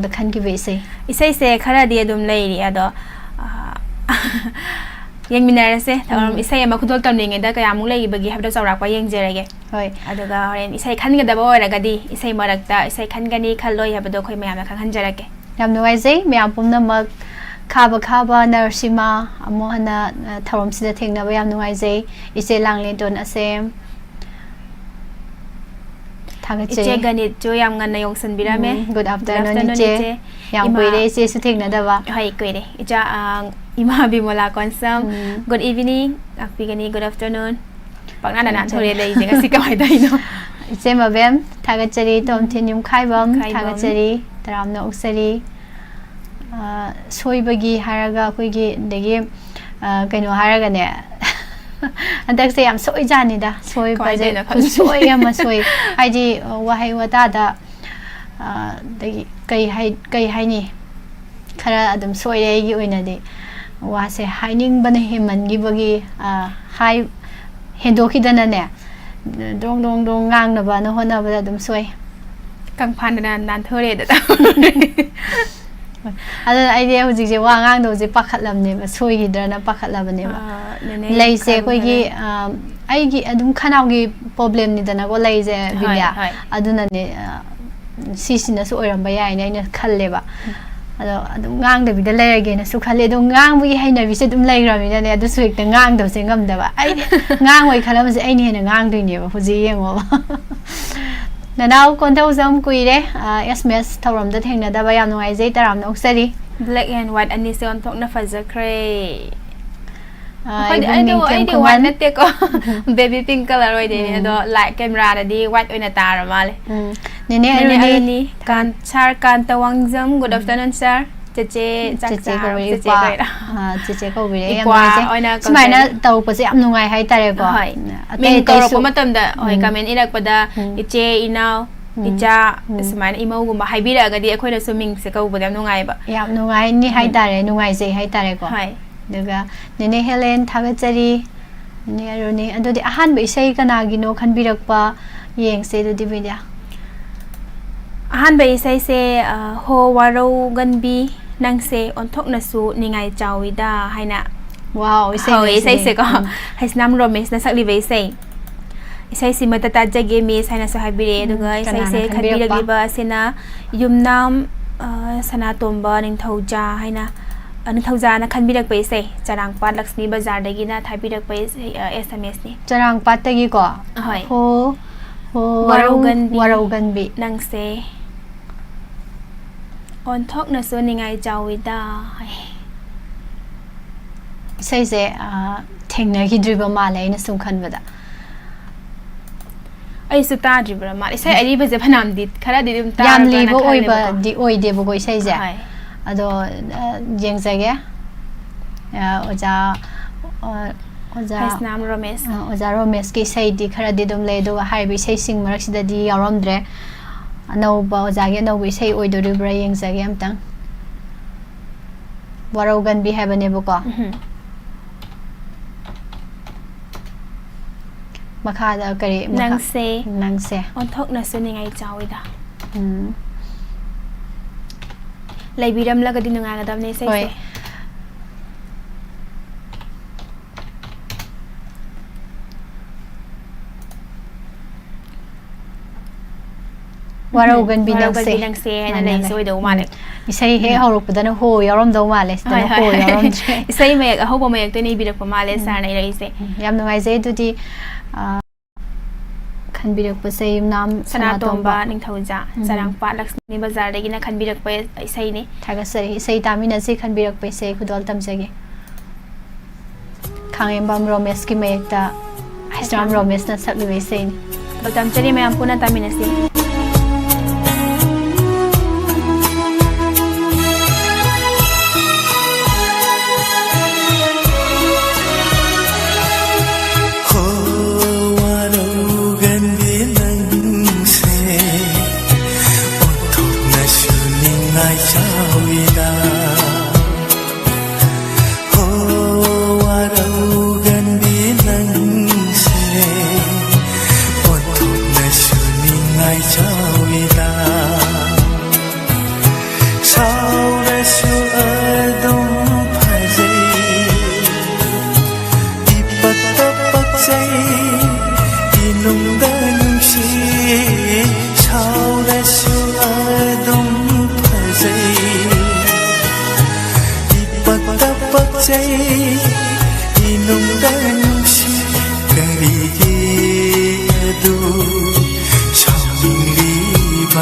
the can give it Isai se khara dia dum lady ado yang minarase isai ma khudol tamning da kaya mung lei bagi habda sawrak pa yang jerege hoi aduga horen isai khan ga dabo ragadi isai marakta isai khan gani khalloi habdo khoi mayam khan hanjarake yam nuai zai mayam pumna mak khaba narsima amohana tharom sida thengna ba yam nuai zai ise langle don asem Iche ganit jo yam ngan na yongsan birame good afternoon iche yam koire iche su thengna da ba hai koire icha ima bimola konsam good evening akpigani good afternoon pangna na thore lei jenga sikamai dai no iche mabem thagachari tom thinyum khaibam thagachari taramna uksari soibagi haraga koigi degi kaino haraga ne andak se am soi jani da soi baje soi am soi haji wahai wata da degi kai hai ni khara adum soi re gi oina de wa se haining ban heman gi bagi hai hendoki dana ne dong ngang na ba na hona ba adum soi kang phan na nan thore da ada idea hujik je wa ngang do je pakhatlam ne ba soi gi dana pakhatlam ne ba lei se koi gi ai gi adum khanaw gi problem ni dana ko lei je bilya aduna ne sisina su oram ba yai ne ina khalle ba ado adum ngang da bi da lei ge na su khalle do ngang bu hai na bi se dum lei ram ni ne adu su ek da ngang do se ngam da ba ai ngang wai khalam se ai ni ne ngang do ni ba huji yeng wa Now, Contosum Quire, SMS, Toram the Thing, the Bayano Isaiah, Taram, Oxley, black and white, and this on Tokna Fazer Cray. I do want to take baby pink color like camera, the white in a taramal. Nene, can Char Canta Wangzum, good afternoon, sir. Chiche ko bire smina taw pa si amnu ngai hai tare ko min ko ro matam da oi kamen irak pada iche inaw icha smina imau gum hai bira ga di akhoi na swimming se ko budam nu ngai ba yam nu ngai ni hai tare nu ngai se hai tare ko hai daga nene Helen thagachari ne ro ni ado di ahan be sei kana gi no khan birak pa yeng se do di bidya ahan be sei se ho waro ganbi nang se on thok na su ningai chawida haina wow isai se ko haisnam romes na sakli ve sei isai si mata ta jage mi saina so habire duga isai se khabi lagi ba sina yumnam sana tomba ning thauja haina ning thauja na khanbi rak pe se charang pat lakshmi bazar dagi na thabi rak pe SMS ni charang pat tagi ko hoi ho warogan bi nang se on talk na so ningai chawida sai se thengna gi driba male na sum khan bada ai su ta driba male sai ari ba je phanam dit khara di dum ta yam li bo oi ba di oi de bo goi sai je ado jeng jage oja haisnam romes oja romes ki sai di khara di dum le do hai bi sai sing marak sida di yarom dre no ba jage no we say oi do bra yeng jage am tang warogan bi have ne bo ko makha da kare nang se on thok na so ningai chawida lai biram la ga din nga ga dam ne sai se warogan binang se na nei soi do male isai he horok pudana ho yarom do male stana ho yarom isai me a hobo me te nei birak pa male sar nei rai se yam no ai se tu di khan birak pa sei nam sana tomba ning thauja sarang pa lakshmi bazar dagi na khan birak pa isai ne thaga sari isai tamina se khan birak pa se khudol tam jage khangem bam romes ki me ta haisram romes na sakli ve se ni tam chari me am puna tamina se 사울에서 어둠 파제 이뻤다 빡제 이농다능시 사울에서 어둠 파제 이뻤다 빡제 이농다능시 그리기 어두 성리바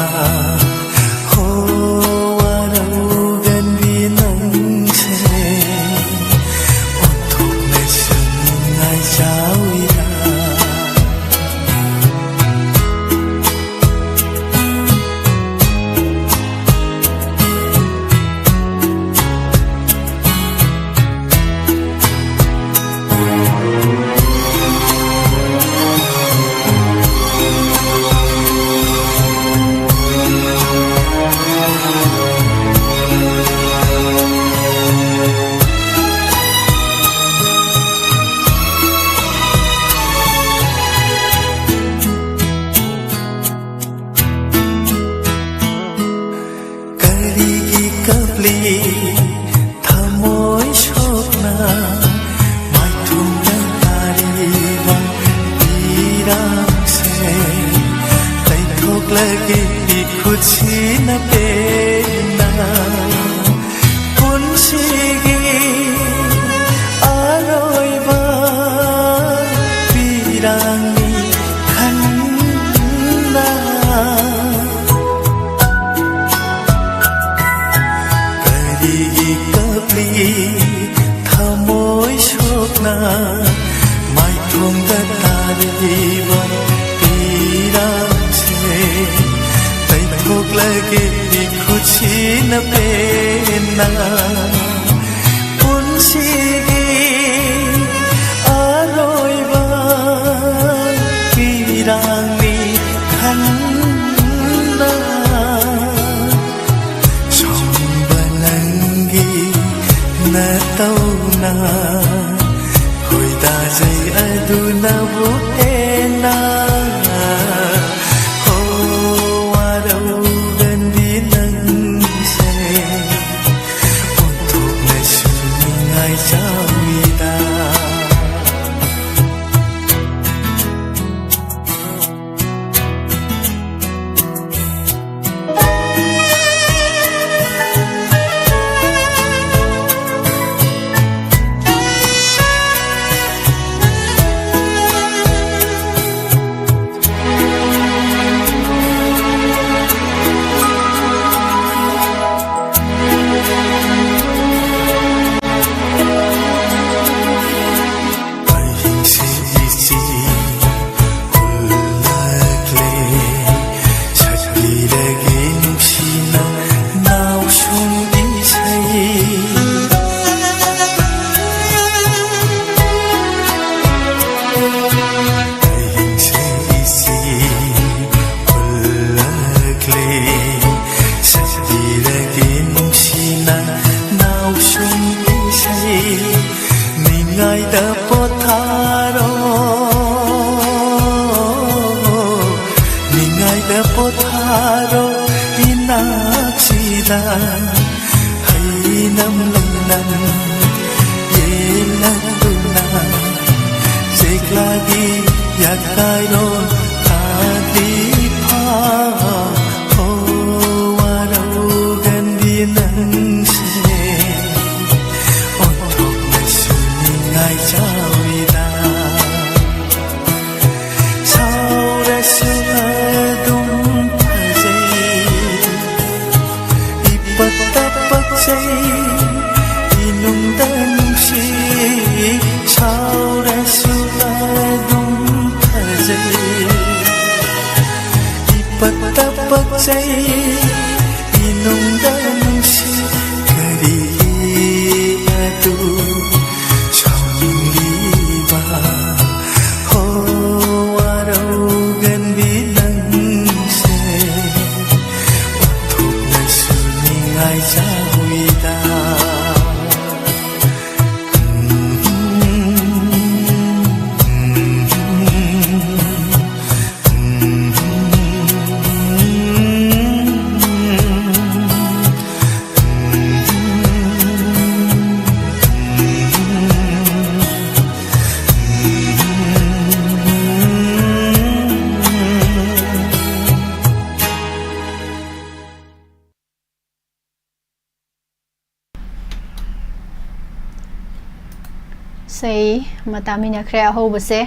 sei matamina khre ho base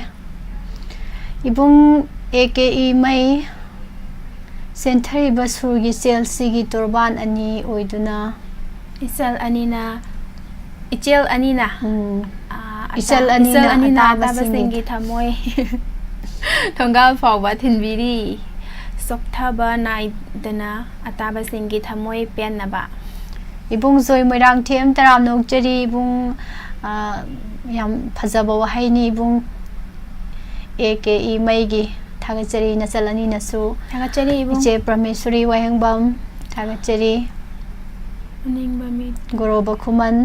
ibung AKE mai senthari basurgi Chelsea gi turban ani oiduna Ichel anina Ichel anina Ichel anina tabasingi thamoi thongal fawba thinbiri sokthaba naidana atabasingi thamoi penaba ibung zoi moirang them taram nok cheri ibung yam phajaba wahaini ibung AKE mai gi thagachari na chalani nasu thagachari ibung iche Prameshwari wahengbam thagachari ningbami goroba khuman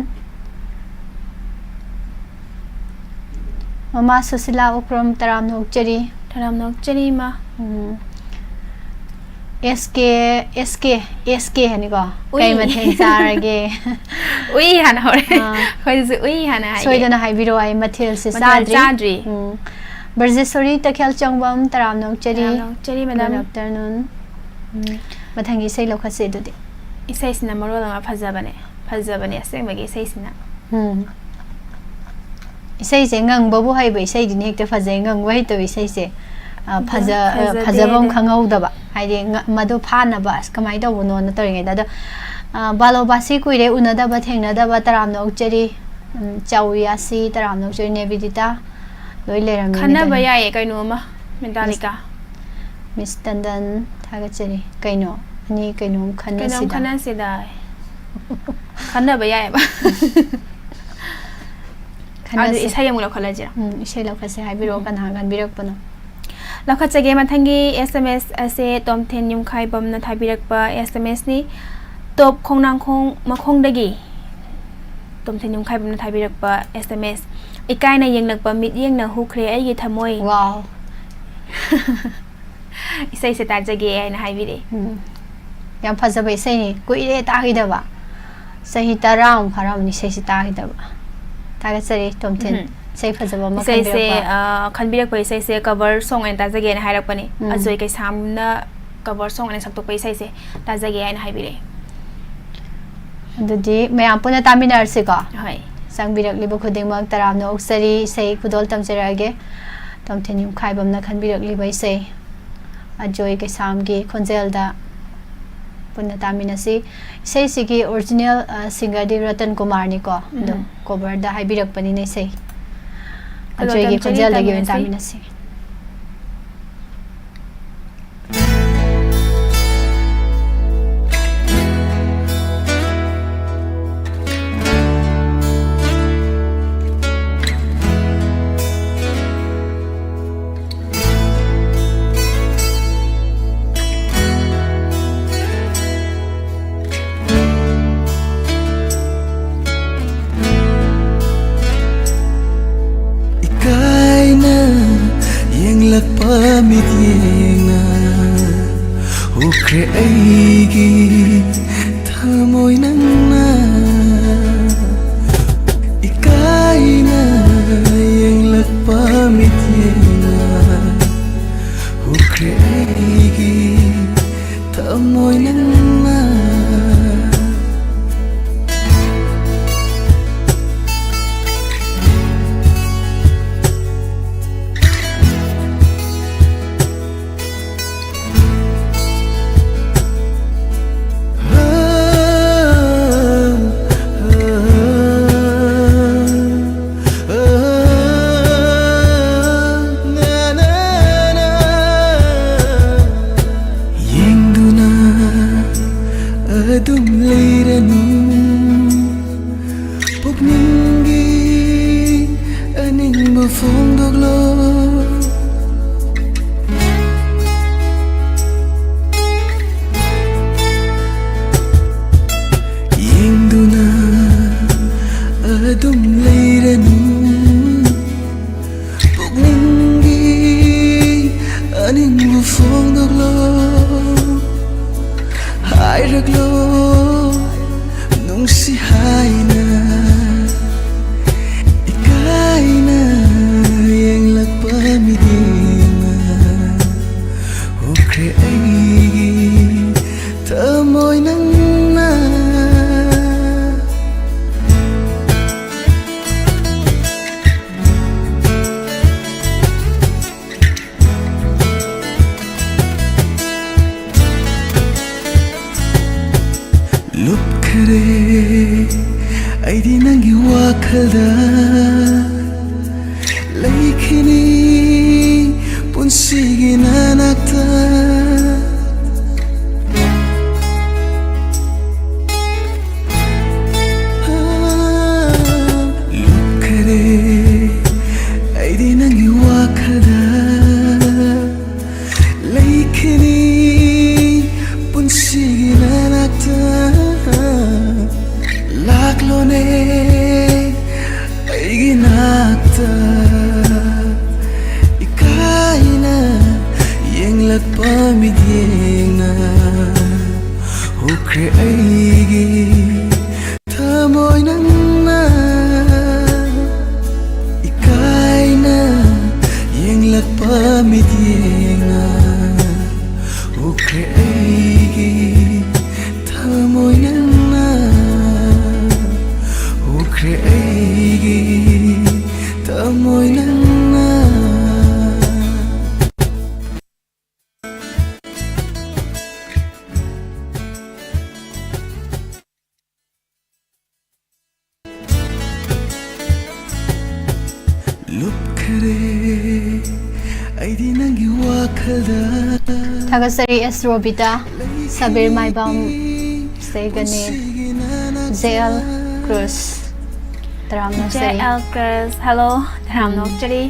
mama Susila ukram taram nok cheri ma SK hani ko kai matheng charage ui hana hore khoi su ui hana hai soidana hai biro ai mathel se sadri Barjesori takhel changbam taram nok cheri madam good afternoon mathangi sei lokhase dudi isai sina marolanga phajabane asengmagi isai sina isai se ngang babu hai bai sai din hekte phajai ngang wai to isai se phajabam khangau daba haide madu phana bas kamai do no na toringe da balo basi kuire unada ba thengna da ba taram nok cheri chawiyasi taram nok cheri nevidita loi leram khana ba yae kaino ma mentalika Miss Tandan thagacheri kaino ani kaino khana sida khana ba yae ba khana isai yamu la khala jira isai la khase hai biro kan ha gan birak pano lakachage mathangi SMS ase tomthen yumkhai bam na thabirak pa SMS ni top khongnang khong makhong dagi tomthen yumkhai bam na thabirak pa SMS ikai na yenglak pa mit yeng na hu khre ai gi thamoi wow isai se ta jage ai na haibire yam phajaba isai ni kuire ta hidaba sahi taram pharam ni sai ta hidaba thagachari tomthen sei phajaba ma sei se khanbirak pai sei se cover song en ta jage na hairak pani ajoi kai samna cover song en sakto pai sei se ta jage ai na haibire adudi mayam puna taminar se ka hai sangbirak liba khuding mak taram no oksari sei khudol tamcherage tomthen yum khaibam na khanbirak libai sei ajoi kai samgi khonjel da puna taminasi sei sigi original singer di Ratan Kumar ni ko do cover da haibirak pani nei sei ajoi gi khonjel da gi taminasi Lakpa yena ukre aigi thamoy nangna ikaina yang lakpa yena ukre aigi thamoy nangna ꯂꯨꯞꯈꯔꯦ ꯑꯩꯗꯤ ꯅꯪꯒꯤ ꯋꯥꯈꯜꯗ ꯂꯩꯈꯤꯅꯤ ꯄꯨꯟꯁꯤꯒꯤ ꯅꯅꯥꯛꯇ ꯂꯨꯞꯈꯔꯦ ꯑꯩꯗꯤ ꯅꯪꯒꯤ ꯋꯥꯈꯜꯗ ꯂꯩꯈꯤꯅꯤ ꯄꯨꯟꯁꯤꯒꯤ ꯅꯅꯥꯛꯇ ꯂꯥꯛꯂꯣꯅꯦ ꯑꯩꯒꯤ ꯅꯥꯛꯇ ꯏꯀꯥꯏꯅ ꯌꯦꯡꯂꯛꯄ ꯃꯤꯠꯌꯦꯡꯅ ꯍꯨꯈ꯭ꯔꯦ ꯑꯩꯒꯤ ꯊꯃꯣꯏ ꯅꯪꯅ ꯏꯀꯥꯏꯅ ꯌꯦꯡꯂꯛꯄ ꯃꯤꯠꯌꯦꯡꯅ ꯍꯨꯈ꯭ꯔꯦ ꯑꯩꯒꯤ ꯊꯃꯣꯏ ꯅꯪꯅ ꯍꯨꯈ꯭ꯔꯦ ꯑꯩꯒꯤ ꯊꯃꯣꯏ ꯅꯪꯅ ꯂꯨꯞꯈꯔꯦ ꯑꯩꯗꯤ ꯅꯪꯒꯤ ꯋꯥꯈꯜꯗ Thagasari S. Robita, Sabir Maibam, Segane, JL Cruz, Taramnasari. JL Cruz, hello, Taramnokchari.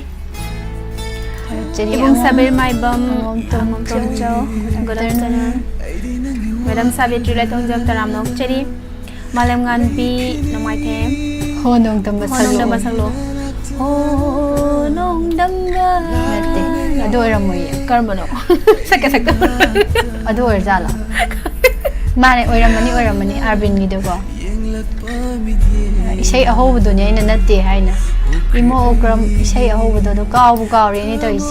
Ibung Sabir Maibam, Amom Tongjo, good afternoon. Madam Savitri Latongjam Taramnokchari. Malam Nganpi, Namaithem. Honong Dambasalo. Honong Damba. Ado Ramoy. Karmano. Saka. Ado Zala. Mane Oramani, Arbin Nidogo. Say a whole dunya in a nutty hina. Imo Okram, say a whole do cow, any toys.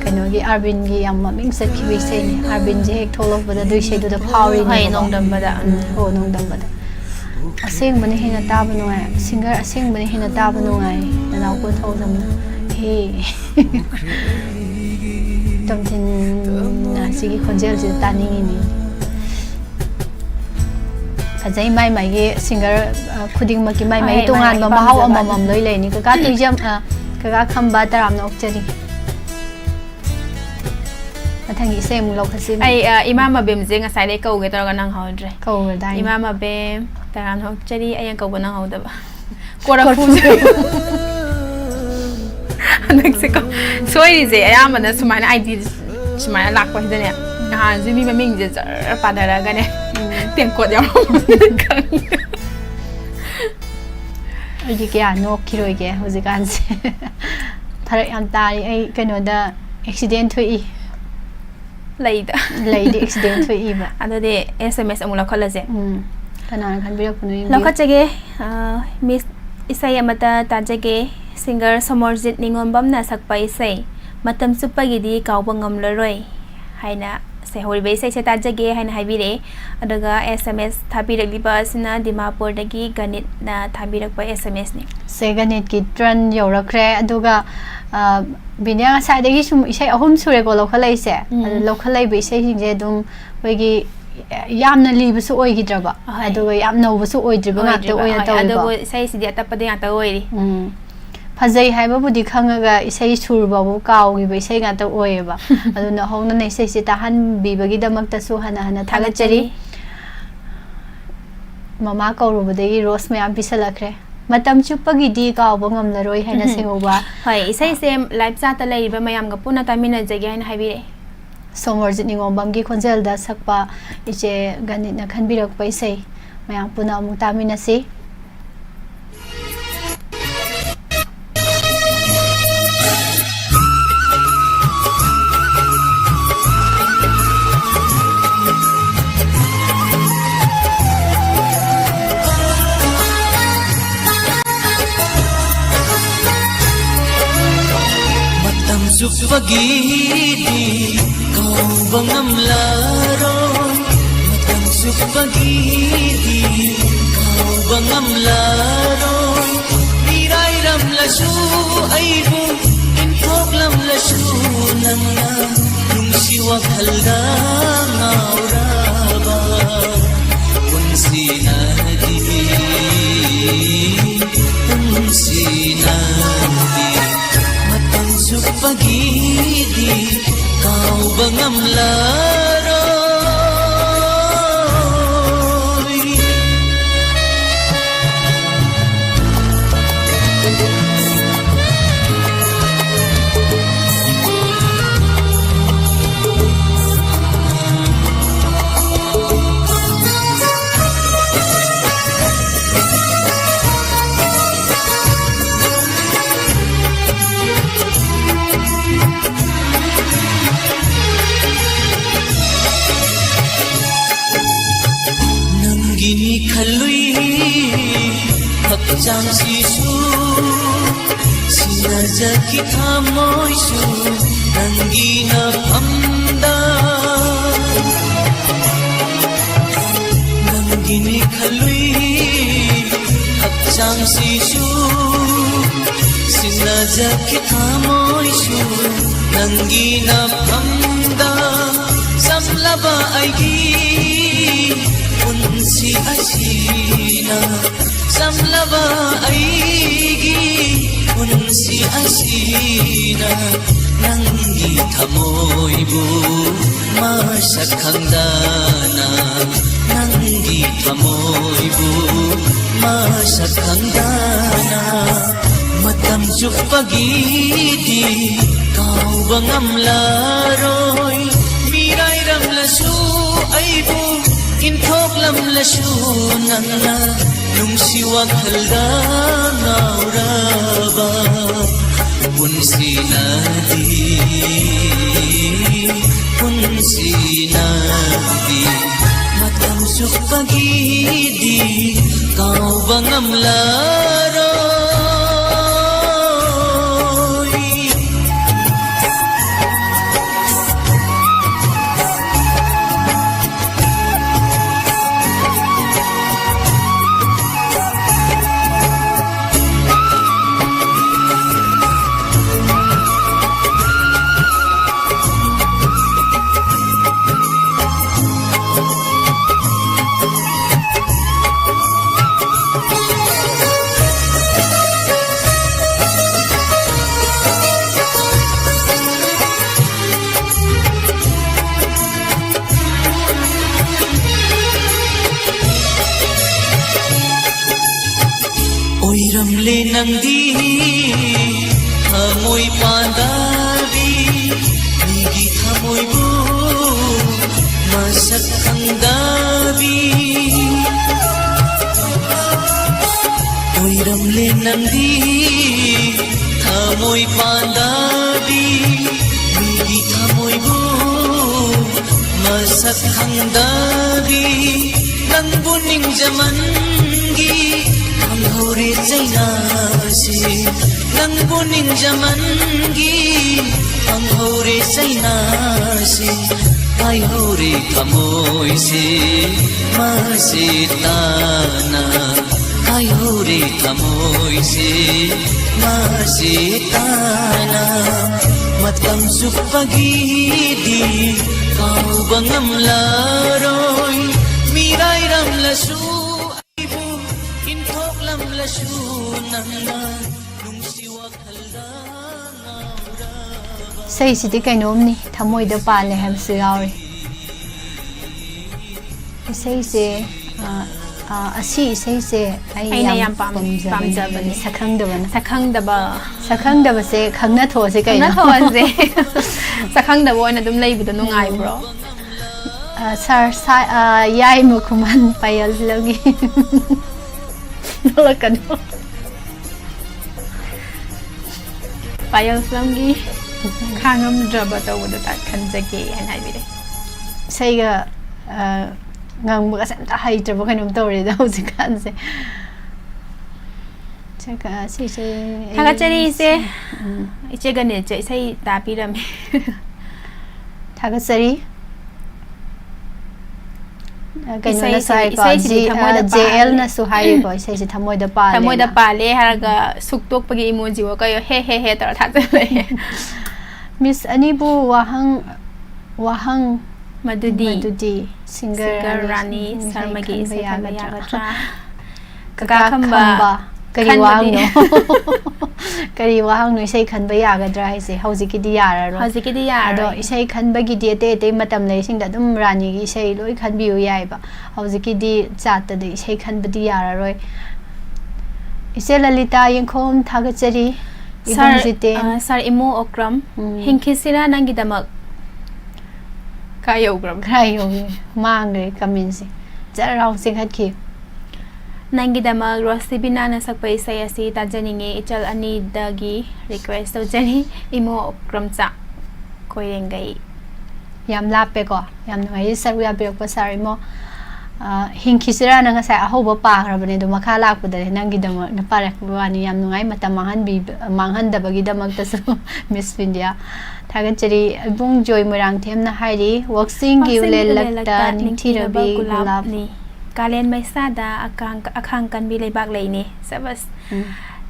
Canogi Arbin Giam, Ming said Kiwi saying Arbin Jake told over the Dushe to the power in Nong Dambada. Oh, Nong Dambada. A sing money in a tabano, singer a sing money in a tabano, and I'll put hold them. Hey, something Sigi Congel's standing in it. As I my singer couldn't make my Tongan, Mamma, how a mamma, Loyla, Kaka jump, Kaka come butter, I'm not telling. I think it's same local. I Imama Bim Zing aside a go get organ hundred. Cover Imama Bim, Taran Hokcheri, I go on out of quarter food. Mexico. So it is a am and that's my ideas. She might lack what then. Zimmy means it's a father. Think what you're no kilo again, who's a gun. Anti, I can the accident to E. Lady accident to E. Under the SMS and Mulacolaze. Can be up Lokachage, Miss Isayamata Tajage. Singer Somorjit Ningombam na sakpai say Matam Supagidi Kaubangam Leroy Haina say Holbe say Tajage Hain Habire Adaga SMS Tabirak Libas na Dimapur Dagi Ganit na Tabirak by SMS ni. Say Ganit Kitran Yorakre Aduga Binya Sadagi say a home surego localize localize saying Jedum Wigi Yamna leave so oigidraba. I do yam no so oidriba the oil say the tapade at the oil. Fazay Hababudi Kangaga is a surbabu cow, we say at the oeva. I don't know how they say it a hand be bagida Maktasu Hana Tagacheri Mamaka over the rose me and Pisalacre. Matam Chupagidi cow bongam the Roy Hana Singova. Hi, say same like Saturday, but my Yamgapuna Tamina again, Habi. Somewhere sitting on Bangi Conzelda Sakpa is a Ganina can be by say. My Ampuna Mutamina say. Pagidi kau bangam laron matam suk pagidi kau bangam laron mirai ram lasu aibu infok lam lasu nangna yung siwa khalda ngauraba chang si su sinajaki thamoy su nangi na phamda nangini khalui chang si su sinajaki thamoy su nangi na phamda samlaba aigi punsi asina samlaba aigi punsi asina nangi thamoy bu masakhandana nangi thamoy bu masakhandana matam chupagidi kauba ngamlaroy mirai ramlasu aibu inthok lamlasu nangna nungsi wakhalda nauraba punsi nadi matam sukpagidi kauba ngamlaroy Oiramle nangdi thamoy pandari nigi thamoy bu masakhandari Oiramle nangdi thamoy pandari nigi thamoy bu masakhandari nangbuning jamangi hore chaina se nang buning jamangi ang hore chaina se ai hore thamoy se masitana ai hore thamoy se masitana matam supagidi kauba ngamlaroy mirai ramlasu Say si di kainom ni thamoy da pale ham sigawi say se asi say se ai yam pamjabani sakhangdaba se khangna tho se kai na tho se sakhangdaba oina dum leibuda nungai bro sir yai mukhuman payal lagi nolakan payal lagi khangam draba tawda ta khanjage anai bide saiga ngang buka santa hai draba kanum tawre da usikan se chaka si se thaga chari se iche gane che sai ta piram thaga chari kaino na sai ko JL na su hai ko sai si thamoy da pale haraga suktok pagi emoji wa kayo he he he tar tha chale Miss Anibu wahang madudi singer Rani Sarmagi Sakambaya Kakamba kari wahang no kari wahang no isay khanba yagadra haise hojiki di yararo ado isay khanbagi di ate matam lay singda dum Rani gi isay loi khanbiu yai ba hojiki di chatta de isay khanba di yararoi ise Lalita yengkhom thagachari sar imo okram hinkhisira nangi damak kayo mangre kaminsi jarau singhatki nangi damak rosibina na sakpai sayasi tajaninge ichal ani dagi request to jani imo okram cha koyengai yam lape ko yam ngai saru ya be ko sar imo hingisira na ngasay ahoba pagrabane do makhalakpudare nangidamak na parakbani yam nungai matam manghandabagidamag tasu Miss India thagachari bung joy murang them na hairi waxing gi lelakta ningthirabi gulab ni kalen maisada akang kan bi leibak leini sabas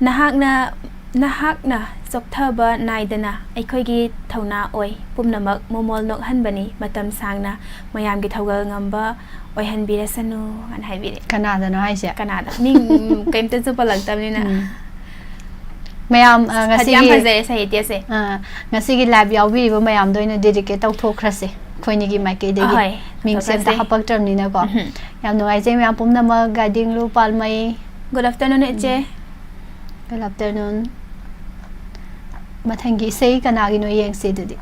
nahakna sokthaba naidana aikhoigi thauna oi pumnamak momol nok hanbani matam sangna mayam gi thawgal ngamba oi hanbira sanu an haibire kanada no haise kanada ning kaimta chu palaktamni na mayam ngasi yam phajai sai tiase ngasi gi lab yawi bo mayam doina dedicate taw thokhrase khoini gi maike de gi mingse ta hapak termni na ko yam no ai je mayam pumnama guiding lu palmai good afternoon eche good afternoon mathangi sei kanagi no yengse dudi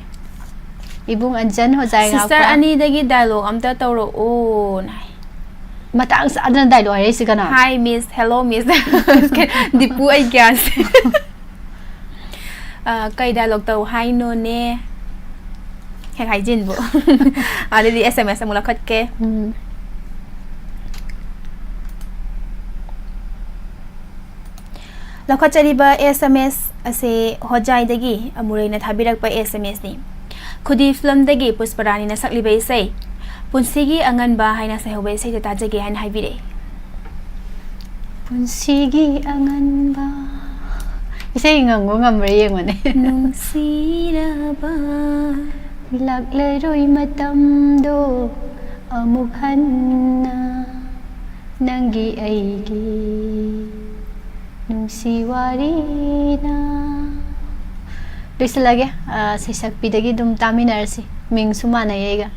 ibung anjan ho jai nga sister ani dagi dialogue amta tawro o nai matang sa adan dialogue ai si kana hi miss hello miss dipu ai gas kai dialogue taw hi no ne hek hai jin bo ali di SMS mula khat ke lakachariba SMS ase hojai dagi amurai na thabirak pa SMS ni khudi film dagi pusparani na saklibai sei punsigi angan ba haina sai hobai sei ta jage han haibire punsigi angan ba isei ngango ngamre yengone nung sira ba laklai roi matam do amuk hanna nangi aigi nungsi warina Bisa lagi sakpi dagi dum taminarsi ming sumana yega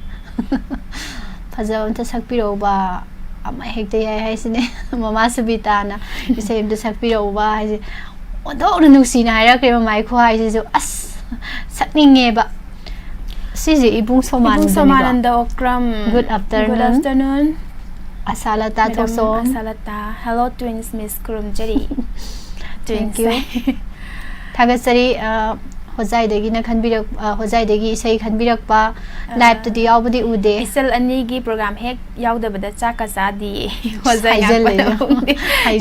paja unta sakpi roba ama hekte yai haisine mama subitana isa imda sakpi roba haisi odo nungsi na haira krema mai kho haisi jo as sakninge ba siji ibung somananda okram good afternoon asalata tokso asalata hello twins miss kurum jari thank you thagasari hojai degi na khanbirak hojai degi sei khanbirak pa live to di yaubudi ude isel ani gi program hek yaudabada chaka sadi hojai ngapata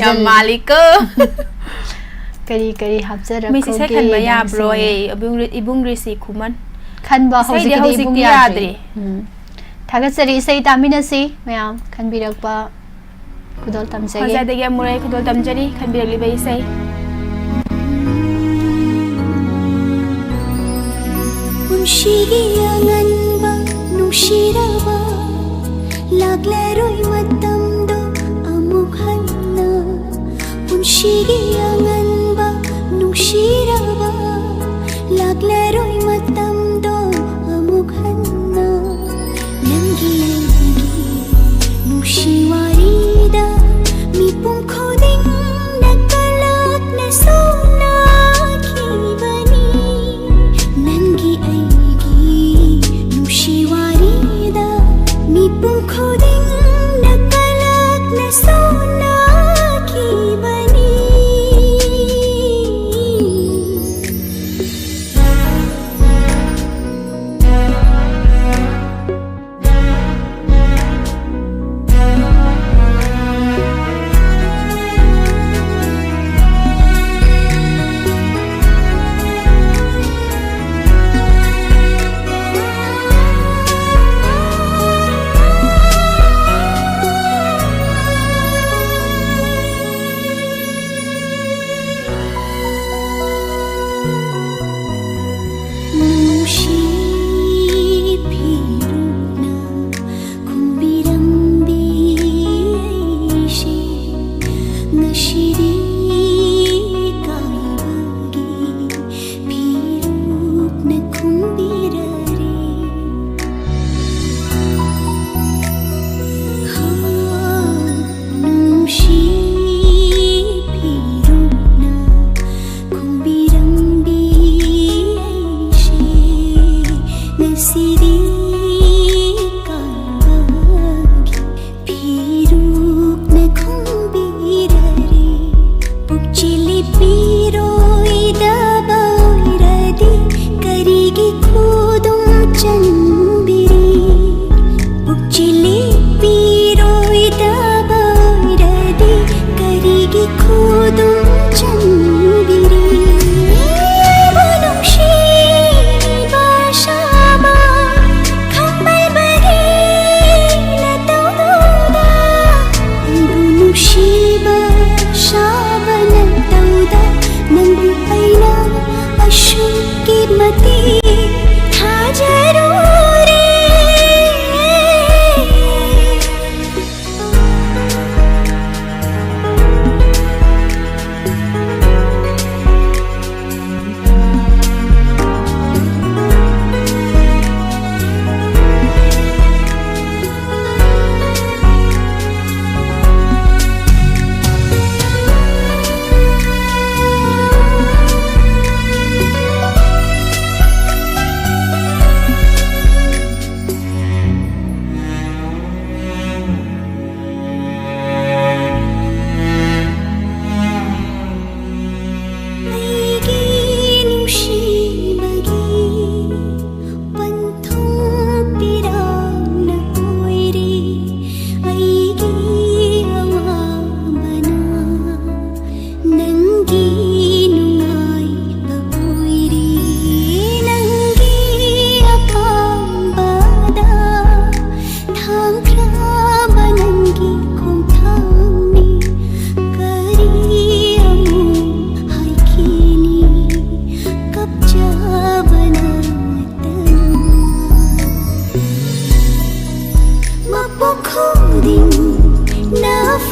ya maliko kari hapjara mi se khan ba ya bro ibung risi khuman khan ba hojik ibung yadri thagasari sei taminasi mayam khanbirak pa kudol tamjage hojai degi amurai kudol tamjari khanbirak libai sei Nungshigi angan ba nungshira ba lagleroi matam do amuk hanna Nungshigi angan ba nungshira ba lagleroi matam do amuk hanna Nangi nungshi warida mipum khoding nakalak na sona kibani Nangi Shiwarida mi pum khoding nakal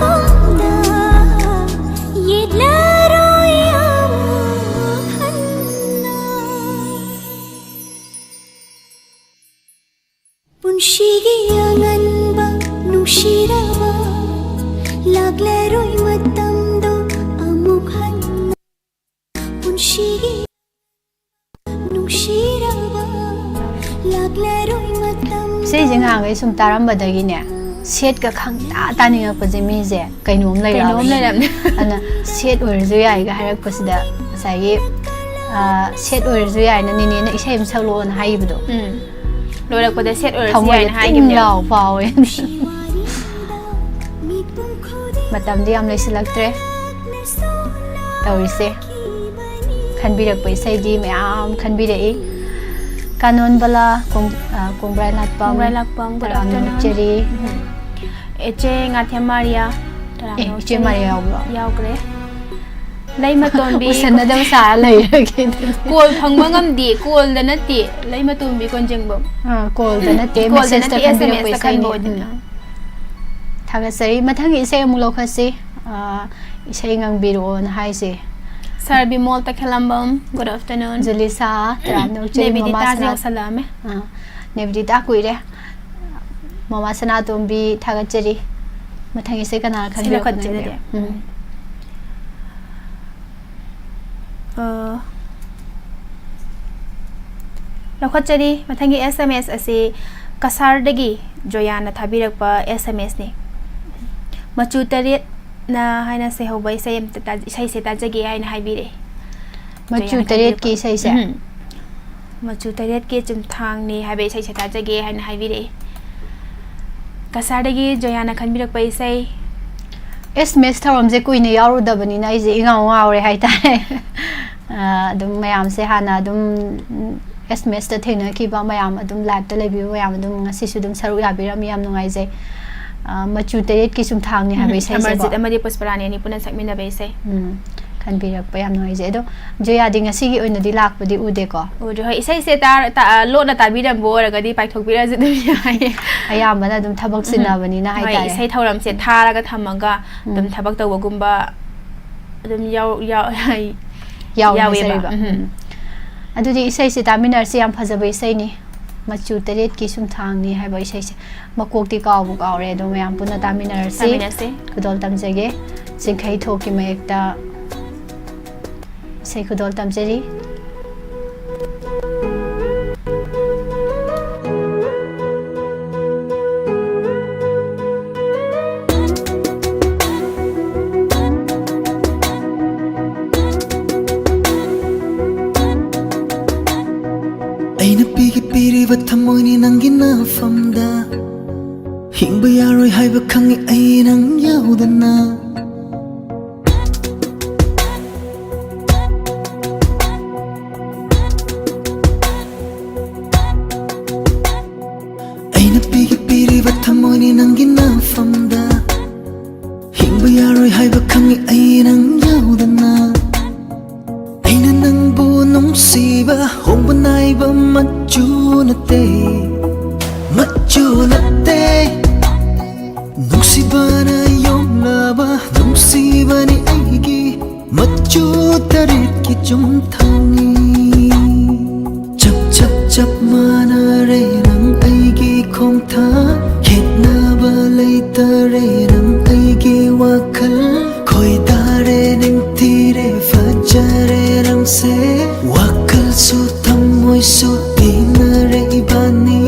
mafamda yedlaroya hanna punshigi anganba nushiraba laglaroy matamdo amuk hanna punshigi nushiraba laglaroy matam เสียงห่างไอ้สมตารัมบดกินเนี่ยเสียดกับขังตาหนึ่งกับจะมีเสียไก่นุ่มเลยเราอันนั้นเสียดอวยจุยใหญ่ก็ให้เราก็สุดาใส่เสียดอวยจุยใหญ่นั่นนี่นะอีใช่ไหมชาวโลนให้บุตรโดยเราก็จะเซตออร์ซีไอนะให้กินเราเปล่าเองมาตามที่อำเลยสิลักเตะตัวริเซ่ขันบีรักไปใส่ดีไม่อ้ามขันบีเด็กการนบลาคงไบรลัดปัมตรานเจรีเอเจงัดเทมาริยาเจมาริยายาวกเลยไล่มาตอนบีอุสนดำสาเลยกินกูพังมังกำดีกูเดนตีไล่มาตอนบีคนจังบ่กูเดนตีเมสเซจจะขันบีรักไปใส่นี่ทางสิมาทั้งอีเซ่มุลคัสซีอีเซ่งังบีโรนไฮซีSarbi mall ta khalambam good afternoon Julisa tarano che mama salame Nevidita kuire mama sana tumbi thagacheri mathangi se kana khanbe khajere la khajeri mathangi SMS ase kasar dagi joyana thabirakpa SMS ni machu taret na hai na se hobai sai ta sai se ta jage hai na hai bi re machu taret ki sai se machu taret ke chum thang ni hai be sai se ta jage hai na hai bi re kasardagi joyana khan birak pai sai SMS tharom je kuine yaru da bani na je ingaw ngaw re hai ta dum mayam se hana dum SMS ta thena ki ba mayam adum live ta lebi mayam dum ngasi su dum saru ya biram yam nungai je machu taret ki sum thang ni ha be sai se ba amadi pusparani ni punan sakmina be sai kan birak pa yam noi je do joya ding asi gi oina di lak padi ude ko ude hoi sai se ta lo na ta biram bo ra ga di pai thok bira je dum yai ayam bana dum thabak sina bani na hai ta sai thoram se thara ga thamaga dum thabak taw gumba dum yaw sai ba adu di sai se ta minar se yam phaja be sai ni machu taret ki sum thang ni hai bai sai se makok ti kaw bu kaw re do yam puna ta minar se kudol tam jege singkhai thoki ma ekta sai kudol tam jeri aina pigi piri wathamoini nangina famda hingba yaroi haiba khangi ainang yaudana aina pigi piri wathamoini nangina famda hingba yaroi haiba khangi ainang yaudana aina nangbu nungsiba hongba naiba machu nate nungsibana yomlaba nungsibani aigi machu tarit ki chum thangi chap mana re nang aigi khom tha khetna ba lai tare nang aigi wakhal khoi dare ning tire fajare rang se wakhal su thamoi su tinare ibani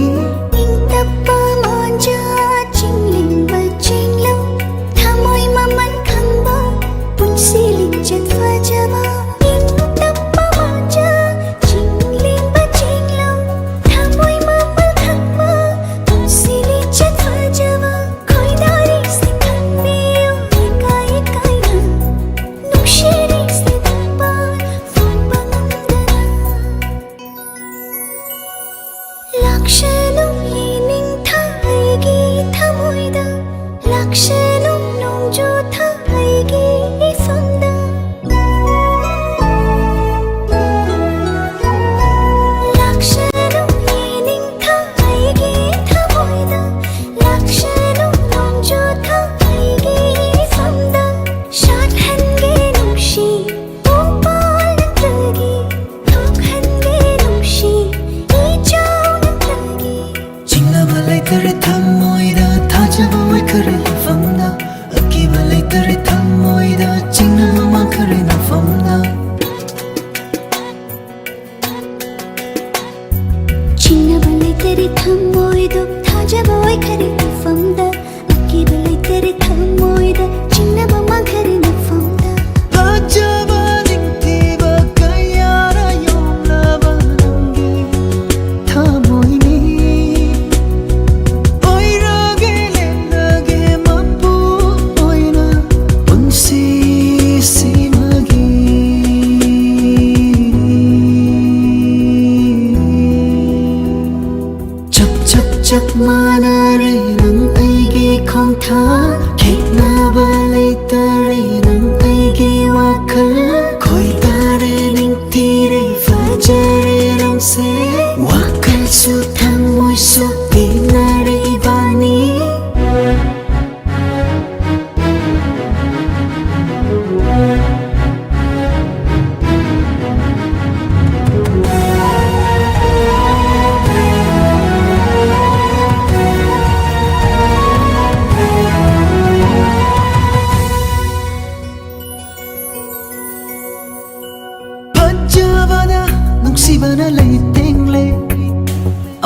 nungsibana lay tengle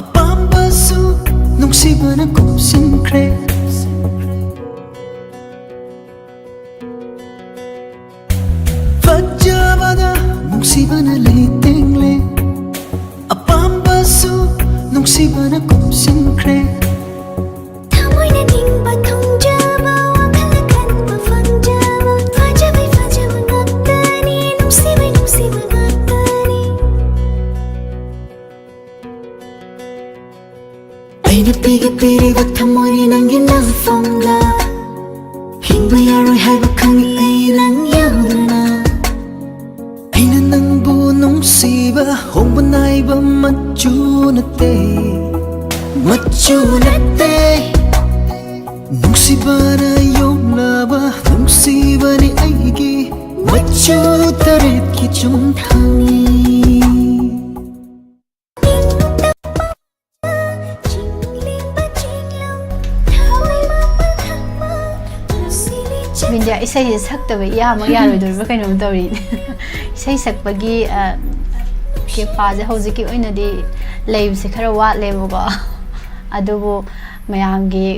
apambasu nungsibana kupsinkre fajabada nungsibana lay tengle apambasu nungsibana kupsinkre Thamoina ningba thongjaba wakhala kanba fangjaba fajabai fajaba ngaktani nungsibai nungsiba ngaktani Aina pigi piriba thamoina nangi nalfamla hingba yaroi haiba khangi ai nang yaudana Aina nangbu nungsiba hongba naiba machu nate Nungsibana yomlaba nungsibani aigi machu taret ki chumthani Binja isai sakta ba ya ma ya roi dor ba kaino dori isai sakpagi ke paje hojiki oina di leib se khara wat lebo ko adubu mayamgi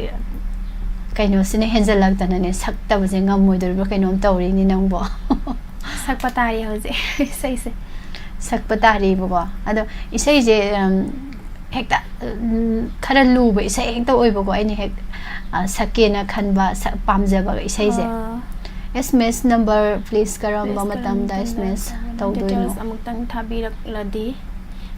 kaino sine henjal lagtana ne sakta ba je ngamoi dor ba kaino dori ni nangbo sakpatari hoje isai se sakpatari bo ado isai je hekta khara luba isai hekta oibo ko ani hek sakena khanba pamjaba isai je SMS number please karamba matamda SMS tawdoino amutang thabirak ladi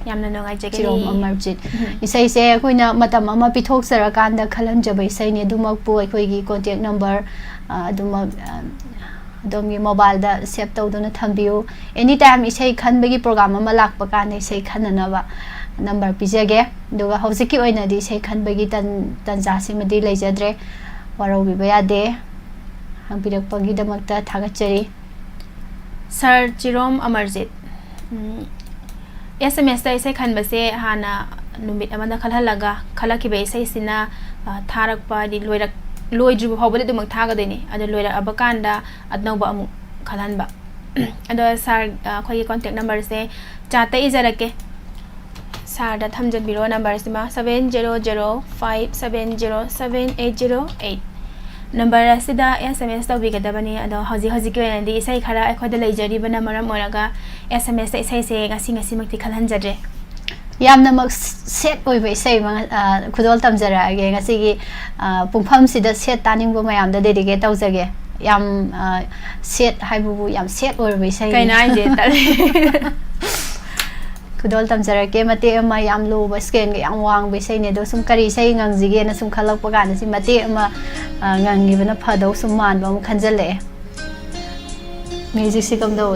yamna nongai jagani chirom amarjit isai se koina matam ama pithok sara kanda khalan jabai sai ne dumak pu khoi gi contact number dumak domgi mobile da save tawdona thambiu anytime isai khanbagi program ama lakpa kan isai khanana ba number pijage duga hojiki oina di isai khanbagi tanja simadi leijadre waro bi bayade hangpirak pagi damakta thagachari sir chirom amarjit SMS ta isai khanbase hana numit amana khalhalaga khalaki be isai sina tharakpa di loirak loidru phawbale dumak thaga deni ada loirak abakanda adnauba amu khalhanba ado sir khoi contact number se chata ijarake sir da thamjanbiro number sima 7005707808 number asida SMS tawbigadabani ado haji ki wenadi isai khara ekhoda leijari bana maram oraga SMS isai se ngasi ngasi makti khalhanjadre yamna mak set oiba isai khudol tamjara age ngasi gi pumpham sida set taning bo mayam da dedicate tawjage yam set haibu yam set oiba isai kaina je tale khudol tamjara ke mate ama yam lo ba scan ge yam wang be sai ne do sum kari sai ngangjige na sum khalak pa gan si mate ama ngangi bana phado sum man ba mu khanjale music si kam do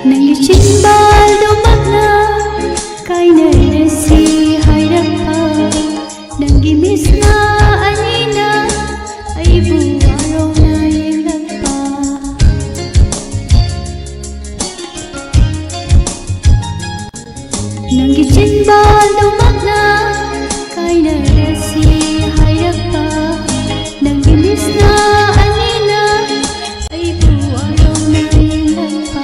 Nangi chimbal do magna kaina resi hairappa Nangi misna anina aibu arona yelappa Nangi chimbal do magna kaina resi hairappa Nangi misna anina aibu arona yelappa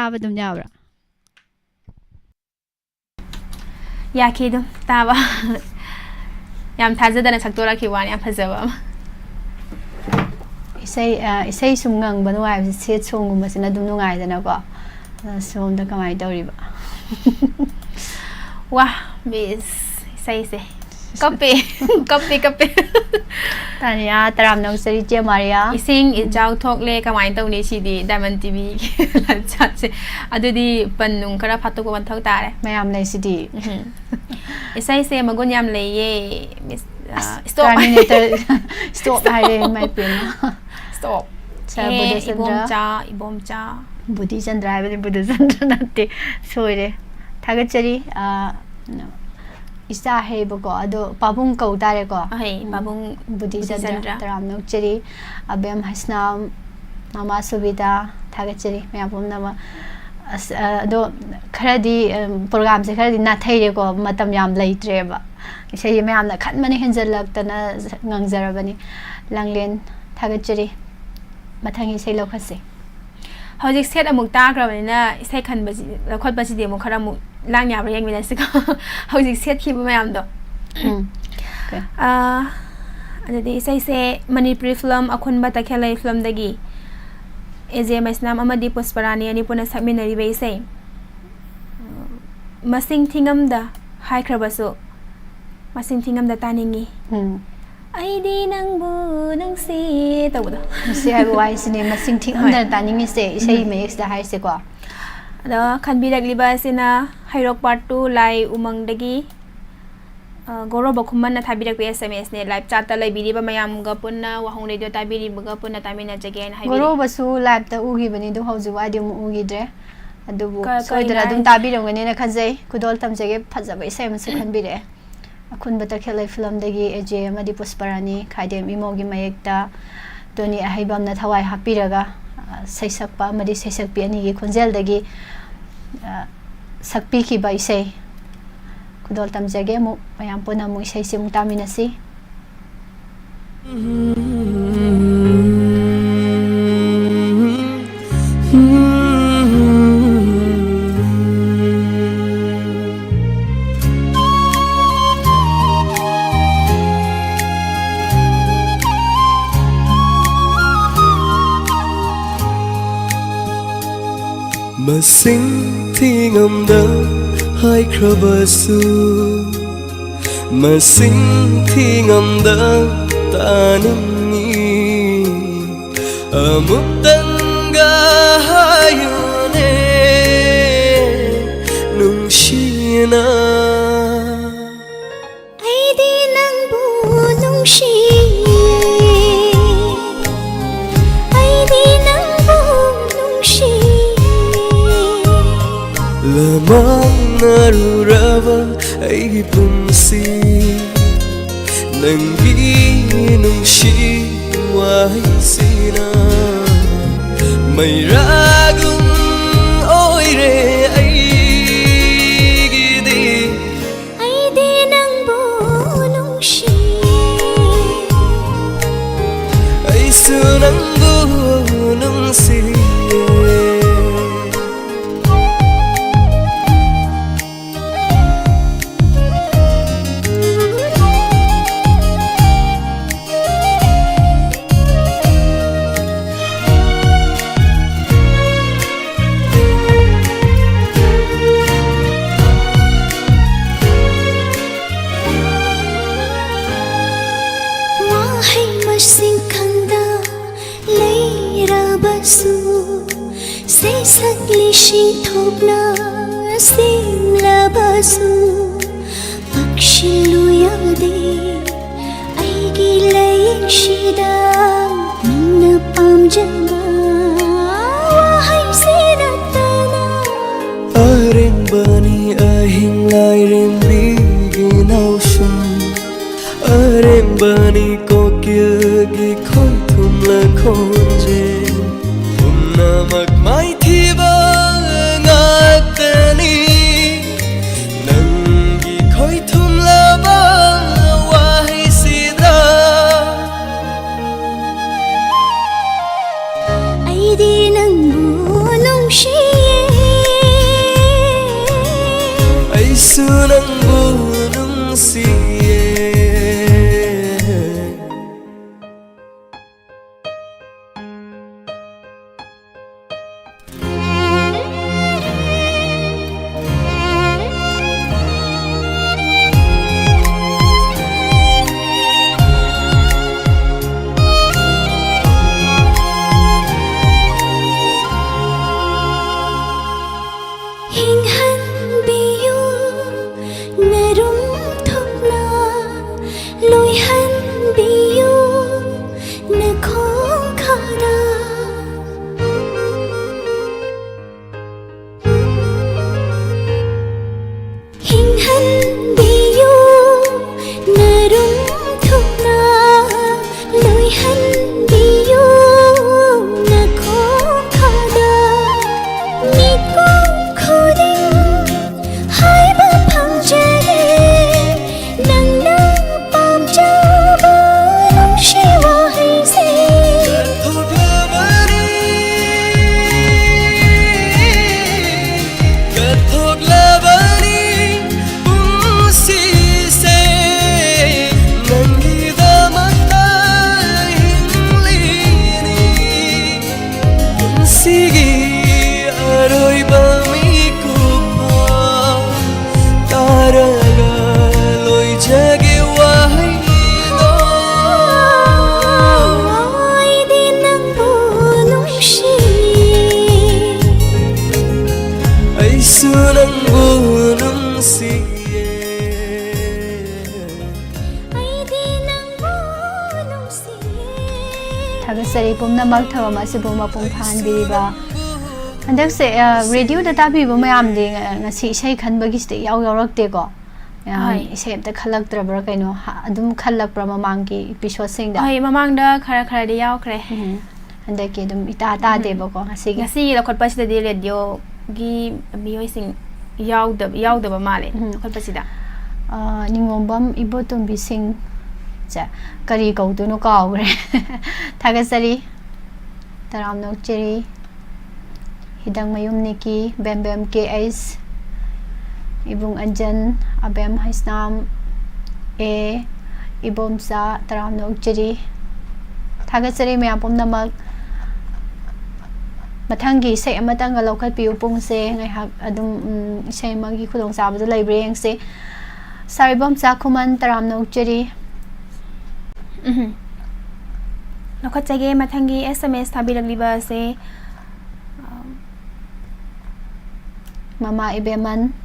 ꯇꯥꯕ ꯑꯗꯨꯝ ꯌꯥꯕ꯭ꯔꯥ ꯌꯥꯈꯤ ꯑꯗꯨꯝ ꯇꯥꯕ ꯌꯥꯝ ꯊꯥꯖꯗꯅ ꯁꯛꯇꯣꯔꯛꯈꯤ ꯋꯥꯅꯤ ꯌꯥꯝ ꯐꯖꯕ ꯑꯃ ꯏꯁꯩ ꯁꯨꯝ ꯉꯪꯕ ꯅꯨꯡꯉꯥꯏꯕꯁꯤ ꯁꯦꯠ ꯁꯣꯡꯒꯨꯝꯕꯁꯤꯅ ꯑꯗꯨꯝ ꯅꯨꯡꯉꯥꯏꯗꯅꯀꯣ ꯁꯣꯝꯗ ꯀꯃꯥꯏꯅ ꯇꯧꯔꯤꯕ ꯋꯥ ꯕꯤꯁ ꯏꯁꯩꯁꯦ ꯀꯞꯄꯦ ꯇꯥꯅꯤꯌꯥ ꯇꯔꯥꯝꯅꯧꯆꯔꯤ ꯆꯦ ꯃꯥꯔꯤꯌꯥ ꯏꯁꯤꯡ ꯏꯆꯥꯎ ꯊꯣꯛꯂꯦ ꯀꯃꯥꯏꯅ ꯇꯧꯅꯤ ꯁꯤꯗꯤ ꯗꯥꯏꯃꯟ ꯇꯤꯚꯤ ꯂꯟꯆꯠꯁꯦ ꯑꯗꯨꯗꯤ ꯄꯟ ꯅꯨꯡ ꯈꯔ ꯐꯥꯠꯇꯣꯛꯄ ꯃꯊꯧ ꯇꯥꯔꯦ ꯃꯌꯥꯝ ꯂꯩꯁꯤꯗꯤ ꯏꯁꯩꯁꯦ ꯃꯒꯨꯟ ꯌꯥꯝ ꯂꯩꯌꯦ ꯁ꯭ꯇꯣꯞ ꯍꯥꯏꯔꯦ ꯃꯥꯏ ꯄꯦꯝꯃ ꯁ꯭ꯇꯣꯞ ꯁꯥꯔ ꯕꯨꯙꯆꯟꯗ꯭ꯔ ꯏꯕꯣꯝꯆꯥ ꯕꯨꯙꯤꯆꯟꯗ꯭ꯔ ꯍꯥꯏꯕꯗꯤ ꯕꯨꯙꯆꯟꯗ꯭ꯔ ꯅꯠꯇꯦ ꯁꯣꯏꯔꯦ ꯊꯥꯒꯠꯆꯔꯤ ꯏꯆꯥ ꯍꯩꯕꯀꯣ ꯑꯗꯣ ꯄꯥꯕꯨꯡ ꯀꯧ ꯇꯥꯔꯦꯀꯣ ꯄꯥꯕꯨꯡ ꯕꯨꯙꯤꯆꯟꯗ꯭ꯔ ꯇꯔꯥꯝꯅꯧꯆꯔꯤ ꯑꯕꯦꯝ ꯍꯁꯅꯥꯝ ꯃꯃꯥ ꯁꯨꯕꯤꯇꯥ ꯊꯥꯒꯠꯆꯔꯤ ꯃꯌꯥꯝ ꯄꯨꯝꯅꯃꯛ ꯑꯗꯣ ꯈꯔꯗꯤ ꯄ꯭ꯔꯣꯒ꯭ꯔꯥꯝꯁꯦ ꯈꯔꯗꯤ ꯅꯥꯊꯩꯔꯦꯀꯣ ꯃꯇꯝ ꯌꯥꯝ ꯂꯩꯇ꯭ꯔꯦꯕ ꯏꯁꯩ ꯃꯌꯥꯝꯅ ꯈꯟꯕꯅ ꯍꯦꯟꯖꯜꯂꯛꯇꯅ ꯉꯪꯖꯔꯕꯅꯤ ꯂꯥꯡꯂꯦꯟ ꯊꯥꯒꯠꯆꯔꯤ ꯃꯊꯪꯒꯤ ꯏꯁꯩ ꯂꯧꯈꯠꯁꯦ ꯍꯧꯖꯤꯛ ꯁꯦꯠ ꯑꯃꯨꯛ ꯇꯥꯈ꯭ꯔꯕꯅꯤꯅ ꯏꯁꯩ ꯈꯟꯕꯁꯤ ꯂꯧꯈꯠꯄꯁꯤꯗꯤ ꯑꯃꯨꯛ ꯈꯔ ꯑꯃꯨꯛ ꯂꯥꯡ ꯌꯥꯕ꯭ꯔꯥ ꯌꯦꯡꯃꯤꯟꯅꯁꯤꯀꯣ ꯍꯧꯖꯤꯛ ꯁꯦꯠꯈꯤꯕ ꯃꯌꯥꯝꯗꯣ ꯑꯗꯨꯗꯤ ꯏꯁꯩꯁꯦ ꯃꯅꯤꯄꯨꯔꯤ ꯐꯤꯂꯝ ꯑꯈꯨꯟꯕ ꯇꯈꯦꯜꯂꯩ ꯐꯤꯂꯝꯗꯒꯤ ꯑꯦꯖꯦ ꯃꯩꯁꯅꯥꯝ ꯑꯃꯗꯤ ꯄꯨꯁꯄꯔꯥꯅꯤ ꯑꯅꯤ ꯄꯨꯟꯅ ꯁꯛꯃꯤꯟꯅꯔꯤꯕ ꯏꯁꯩ ꯃꯁꯤꯡ ꯊꯤꯉꯝꯗ ꯍꯥꯏꯈ꯭ꯔꯕꯁꯨ ꯃꯁꯤꯡ ꯊꯤꯉꯝꯗ ꯇꯥꯅꯤꯡꯉꯤ ꯑꯩꯗꯤ ꯅꯪꯕꯨ ꯅꯨꯡꯁꯤ ꯇꯧꯕꯗꯣ ꯅꯨꯡꯁꯤ ꯍꯥꯏꯕ ꯋꯥꯍꯩꯁꯤꯅꯦ ꯃꯁꯤꯡ ꯊꯤꯉꯝꯗꯅ ꯇꯥꯅꯤꯡꯉꯤꯁꯦ ꯏꯁꯩ ꯃꯌꯦꯛꯁꯤꯗ ꯍꯥꯏꯁꯦꯀꯣ ꯑꯗꯣ ꯈꯟꯕꯤꯔꯛꯂꯤꯕ ꯑꯁꯤꯅ ꯍꯩꯔꯣꯛ ꯄꯥꯔꯠ 2 ꯂꯥꯏ ꯎꯃꯪꯗꯒꯤ ꯒꯧꯔꯕ ꯈꯨꯃꯟꯅ ꯊꯥꯕꯤꯔꯛꯄ SMS ꯅꯦ ꯂꯥꯏꯚ ꯆꯥꯠꯇ ꯂꯩꯕꯤꯔꯤꯕ ꯃꯌꯥꯝꯒ ꯄꯨꯟꯅ ꯋꯥꯍꯣꯡ ꯔꯦꯗꯤꯑꯣ ꯇꯥꯕꯤꯔꯤꯕꯒ ꯄꯨꯟꯅ ꯇꯥꯃꯤꯟꯅꯖꯒꯦ ꯍꯥꯏꯅ ꯍꯥꯏꯕꯤꯔꯤ ꯒꯧꯔꯕꯁꯨ ꯂꯥꯏꯚꯇ ꯎꯈꯤꯕꯅꯤ ꯑꯗꯨ ꯍꯧꯖꯤꯛ ꯋꯥꯏꯗꯤ ꯑꯃꯨꯛ ꯎꯈꯤꯗ꯭ꯔꯦ ꯑꯗꯨꯕꯨ ꯁꯣꯏꯗꯅ ꯑꯗꯨꯝ ꯇꯥꯕꯤꯔꯝꯒꯅꯤꯅ ꯈꯟꯖꯩ ꯈꯨꯗꯣꯜ ꯇꯝꯖꯒꯦ ꯐꯖꯕ ꯏꯁꯩ ꯑꯃꯁꯨ ꯈꯟꯕꯤꯔꯛꯑꯦ ꯑꯈꯨꯟꯕ ꯇꯈꯦꯜꯂꯩ ꯐꯤꯂꯝꯗꯒꯤ ꯑꯦꯖꯦ ꯑꯃꯗꯤ ꯄꯨꯁꯄꯔꯥꯅꯤ ꯈꯥꯏꯗꯦꯝ ꯏꯃꯣꯒꯤ ꯃꯌꯦꯛꯇ ꯇꯣꯅꯤ ꯑꯍꯩꯕꯝꯅ ꯊꯋꯥꯏ ꯍꯥꯞꯄꯤꯔꯒ ꯁꯩꯁꯛꯄ ꯑꯃꯗꯤ ꯁꯩꯁꯛꯄꯤ ꯑꯅꯤꯒꯤ ꯈꯣꯟꯖꯦꯜꯗꯒꯤ ꯁꯛꯄꯤꯈꯤꯕ ꯏꯁꯩ ꯈꯨꯗꯣꯜ ꯇꯝꯖꯒꯦ ꯑꯃꯨꯛ ꯃꯌꯥꯝ ꯄꯨꯟꯅ ꯑꯃꯨꯛ ꯏꯁꯩꯁꯤ ꯑꯃꯨꯛ ꯇꯥꯃꯤꯟꯅꯁꯤ Masing tingamda haikrabasu Masing tingamda taningi Amutanga hayune nungshina Aidi nangbu nungshi Aidi nangbu nungshi Lamang narurava aigi punsi Nanggi nungshi wahisina May ragum oire aigi di Aidi nangbu nungshi Aisu nangbu nungsi Lishing thokna simlabasu pakshilu yade aigi laying shida nangna pamjaba wahai sinatana Arembani ahing lai rembi ginaushun Arembani kokil gi khoi thum la khonje Umna mak mai thiba Aidi nangbu nungshi Narum thukna loi han biyu na khong khara hing han biyu narum thukna loi han biyu na khong khara mi ko khuding hai ba phang jare nang na pam cha ba lam shi wa hai se Sari pumna mak thawa ma sibum ma pum phan biriba andak se radio data bi bu mayam de ngasi sei khan bagi ste yaw yaw te ko sei ta khalak tra bra kaino adum khalak pra mamang ki episode sing da ai mamang da khara khara de yaw khre andak ki dum ita ta de ba ko ngasi la khot pa sida de radio gi mi sing yaw da ba male khot pa sida ningombam ibotum bi sing kari kau tu no kau re thagasari taram nok cheri hidang mayum niki bem bem KS ibung anjan abem haisnam e ibom sa taram nok cheri thagasari me apom namak mathangi sei amatang galokhat piu pung se ngai hak adum sei magi khulong sa badu library se saribom sa khuman taram nok cheri Lokhat jage mathangi SMS thabirakliba se mama ibeman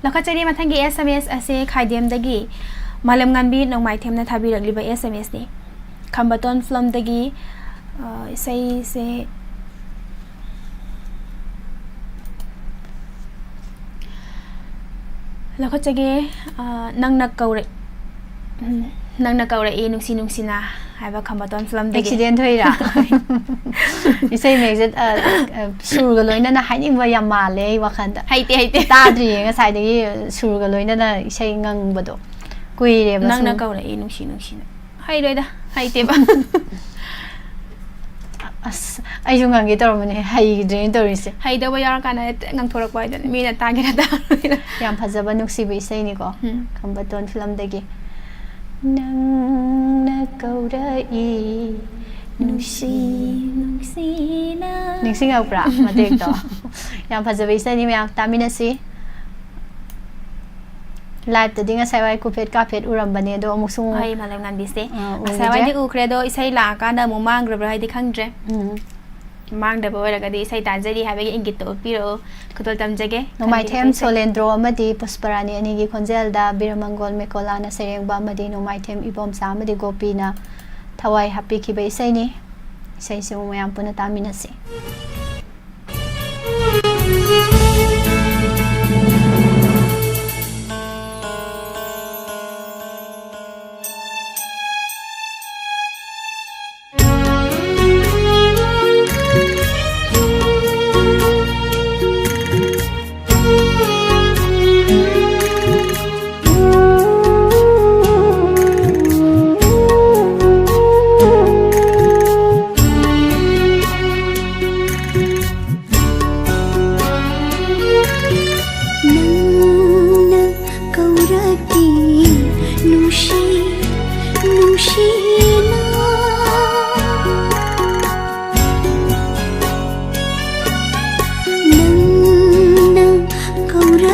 Lokhat jage mathangi SMS ase khaidem dagi Malam nganbi nong mai them na thabi ragli ba SMS ni Khambaton film dagi sei se Lokhat jage nang nak kaure e nungsi na haiba Khambaton film dagi accident hoira isai mexit surga loina na haining ba yam male wakhanda haite ta dri nga sai dagi surga loina na isai ngang bado kuire ba nang na kaure e nungsi na hai roida haite ba as ai jung ngang gi tormane hai drain torise hai da ba yar kana ngang thorak ba dan mi na ta gi da yam phajaba nuksi bi isai ni ko Khambaton film dagi nang na kaura e nungsi na ningsing au pra matek to yam phajaba isai ni me tamina si live ta dinga sai wai ku phet ka phet uram bane do amusu hai malam ngan bise sai wai di ukre do isai la ka na mo mang gra bra di khangdre mang da bo ra ga di isai ta jari ha be ingit to piro khotol tam jage no mai them solendro amadi pusparani ani gi khonjel da biramangol me kolana sereng ba amadi no mai them ibom sa amadi gopina thawai happy ki be isai ni isai se mo yam puna tamina se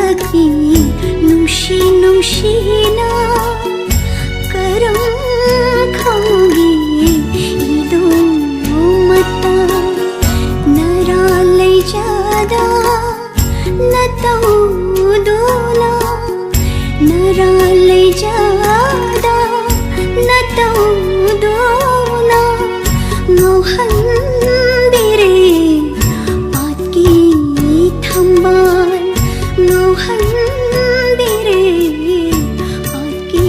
ꯀꯧꯔꯛꯏ ꯅꯨꯡꯁꯤ ꯅꯨꯡꯁꯤꯅ ꯀꯔꯝ ꯈꯧꯒꯤ ꯏꯗꯣꯃꯠꯇ ꯅꯔꯥ ꯂꯩꯖꯗ ꯅꯇꯧꯗꯨꯅ ꯅꯔꯥ ꯂꯩꯖꯗ ꯅꯇꯧꯗꯨꯅ ꯉꯧꯍꯟꯕꯤꯔꯦ ꯄꯥꯠꯀꯤ ꯊꯝꯕꯥꯜ ꯉꯧꯍꯟꯕꯤꯔꯦ ꯄꯥꯠꯀꯤ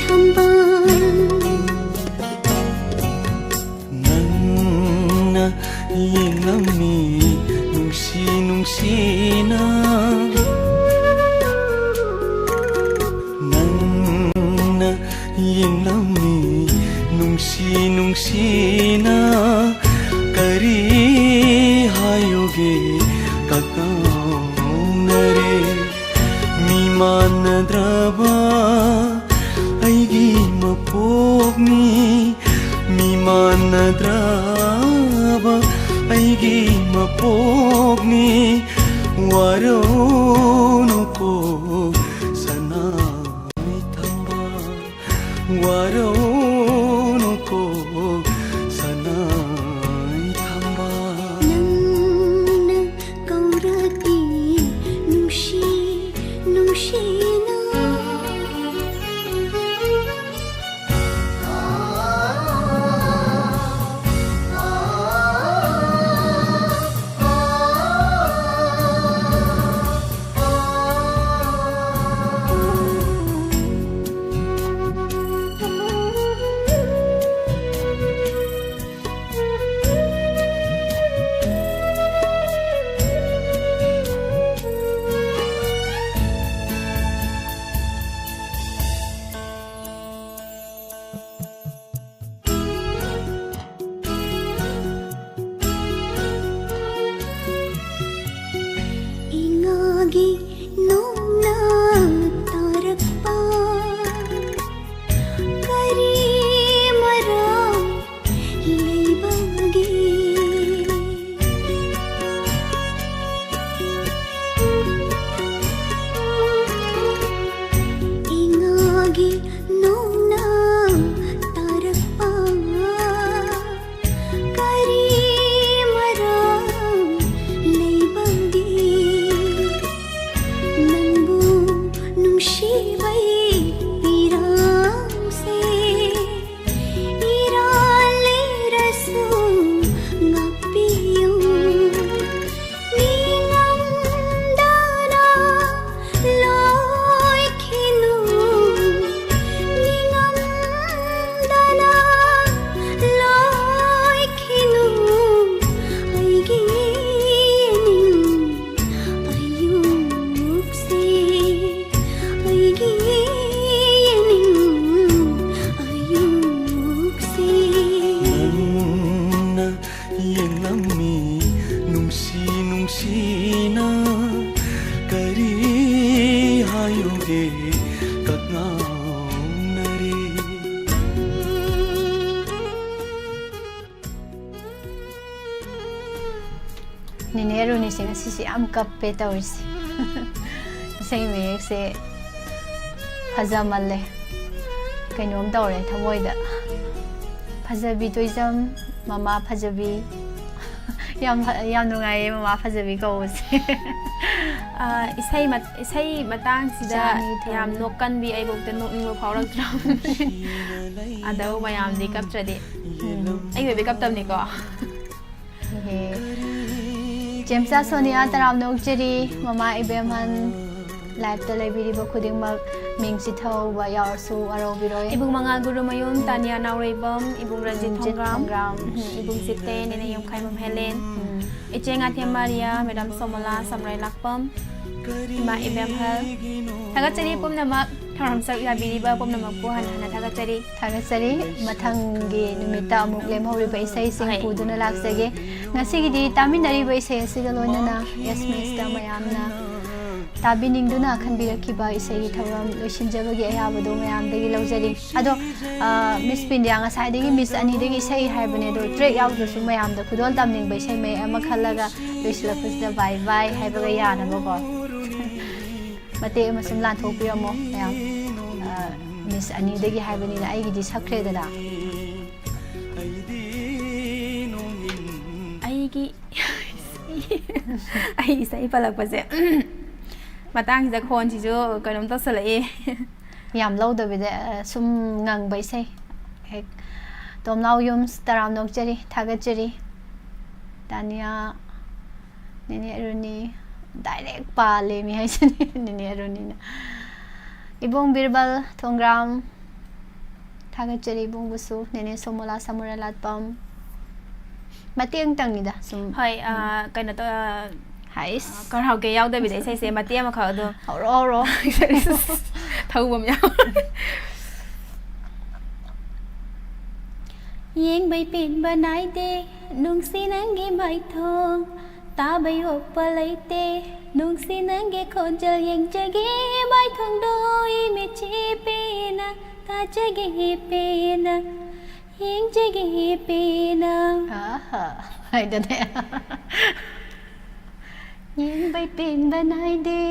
ꯊꯝꯕꯥꯜ ꯅꯪꯅ ꯌꯦꯡꯂꯝꯃꯤ ꯅꯨꯡꯁꯤ ꯅꯨꯡꯁꯤꯅ ꯅꯪꯅ ꯌꯦꯡꯂꯝꯃꯤ ꯅꯨꯡꯁꯤ ꯅꯨꯡꯁꯤꯅ ꯀꯔꯤ ꯍꯥꯏꯌꯨꯒꯦ ꯀꯛꯅꯧꯅꯔꯦ ꯃꯤꯃꯥꯟꯅꯗ꯭ꯔꯕ ꯑꯩꯒꯤ ꯃꯄꯣꯛꯅꯤ ꯃꯤꯃꯥꯟꯅꯗ꯭ꯔꯕ ꯑꯩꯒꯤ ꯃꯄꯣꯛꯅꯤ ꯋꯥꯔꯧꯅꯨꯀꯣ ꯁꯅꯥꯏ ꯊꯝꯕꯥꯜ ꯋꯥꯔꯧꯅꯨꯀꯣ ꯁꯅꯥꯏ ꯊꯝꯕꯥꯜ ꯅꯪꯅ ꯀꯧꯔꯛꯏ ꯅꯨꯡꯁꯤ ꯅꯨꯡꯁꯤꯅ ingagi nongna tarakpa kari mara leibagi ingagi nongna tarakpa kari mara leibagi nangbu nungshibay piramse iralirasu ngapiyo ningamdana loikhinu ningamdana loikhinu aigi ning ayukse aigi ning ayukse ꯅꯪꯅ ꯌꯦꯡꯂꯝꯃꯤ ꯅꯨꯡꯁꯤ ꯅꯨꯡꯁꯤꯅ ꯀꯔꯤ ꯍꯥꯏꯌꯨꯒꯦ ꯀꯛꯅꯧꯅꯔꯦ Nene Runi sing asisi am kappe tawisi. Isai meyek se phajamalle. Kainom tawre thamoida. Phajabi toisam mama phajabi. Yam nungai mama phajabi kawuse. isai matang sida yam nokan bi ai bok te no ingo phaurak tram adaw mayam di kapchadi ai be kap tam ni ko Jemsa Sonia taram nokjeri mama ibemhan live ta lebiri ba khuding mak mingsi thau ba yarsu aro biroi ibung mangal guru mayum tania naurebam ibung ranjit thongram ibung sitte nene yom khaimam helen ichenga the maria madam somala samrai lakpam ima ibem hal thaga chari pum namak tharam sak ya biri ba pum namak po hana thaga chari mathangi numita amuk lemhori ba isai sing puduna laksage ngasigi di taminari ba isai asiga loinana SMS ta mayamna tabining duna khanbirakhiba isai thawram loisinjabagi ayabado mayamdagi laujari ado Miss Pindia ngasai dagi Miss ani dagi isai haibane do track yaudsu mayamda khudol tamning ba isai may ama khallaga loisilapasda bye bye haibaga yana ba มาเตะมาสมลานโทปิรโมแล้วมิสอันนี้ได้กี่ให้บันนี้นะไอ้กี่ดิสักเครดดาไอ้กี่ไอ้ใส่ปลักปะเจ้มาตั้งจะคนที่จะก็น้ำต้องสละยามเล่าเดบิดซุ่มงังใบเซ่ตัวเรายมตารามนกเจริทักเจริตอนนี้นี่รุ่นนี้ direct ปาเลยมีให้ฉันนี่รุ่นนี้นะibong birbal thongram thaga cheri ibong busu nene somola samuralat pam matiang tang ni da sum hoi kai na to hais kan hau ke yaw da bi dai sai sai matiang ma kha do ro thau bam yaw yeng bai pin ba nai de nung si nang gi mai thong ta bai hop pa lai te nung si nang ge khon jal yeng jage mai thong doi me chi pe na ta jage pe na yeng jage pe na hai da ne yeng bai pin ba nai de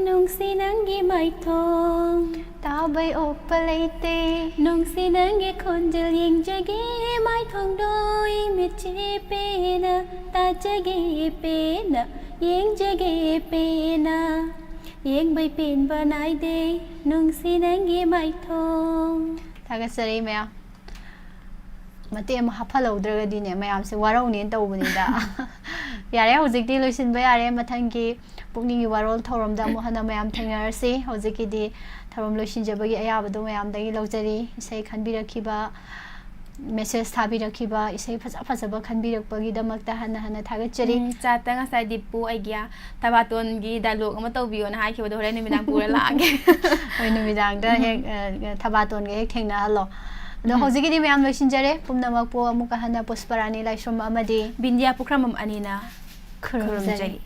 nung si nang gi mai thong ta bai hop pa lai te nung si nang ge khon jal yeng jage mai thong doi me chi pe na ta jage pe na yeng jage pe na yeng bai pin ba nai de nung si nang gi mai thong thaga sari me mate ma hapalo draga di ne mayam se warau ne taw bani da yare hojik di loisin ba yare mathang ki pukning gi warol thorom da mo hana mayam thengar si hojik ki di thorom loisin jabagi ayaba do mayam dagi lojari sei khanbi rakhiba message thabi rakhiba isei phaja phaja ba khanbi rakpagi damakta hana hana thaga chari cha ta nga sai dipu ai gya tabaton gi dialogue ama to biyo na hai khiba do hore ni midang pura la age oi no midang da hek tabaton ge hek thengna halo do hojik ki di mayam loisin jare pumnamak po amuka hana pusparani laishom amadi bindia pukramam anina khurumjari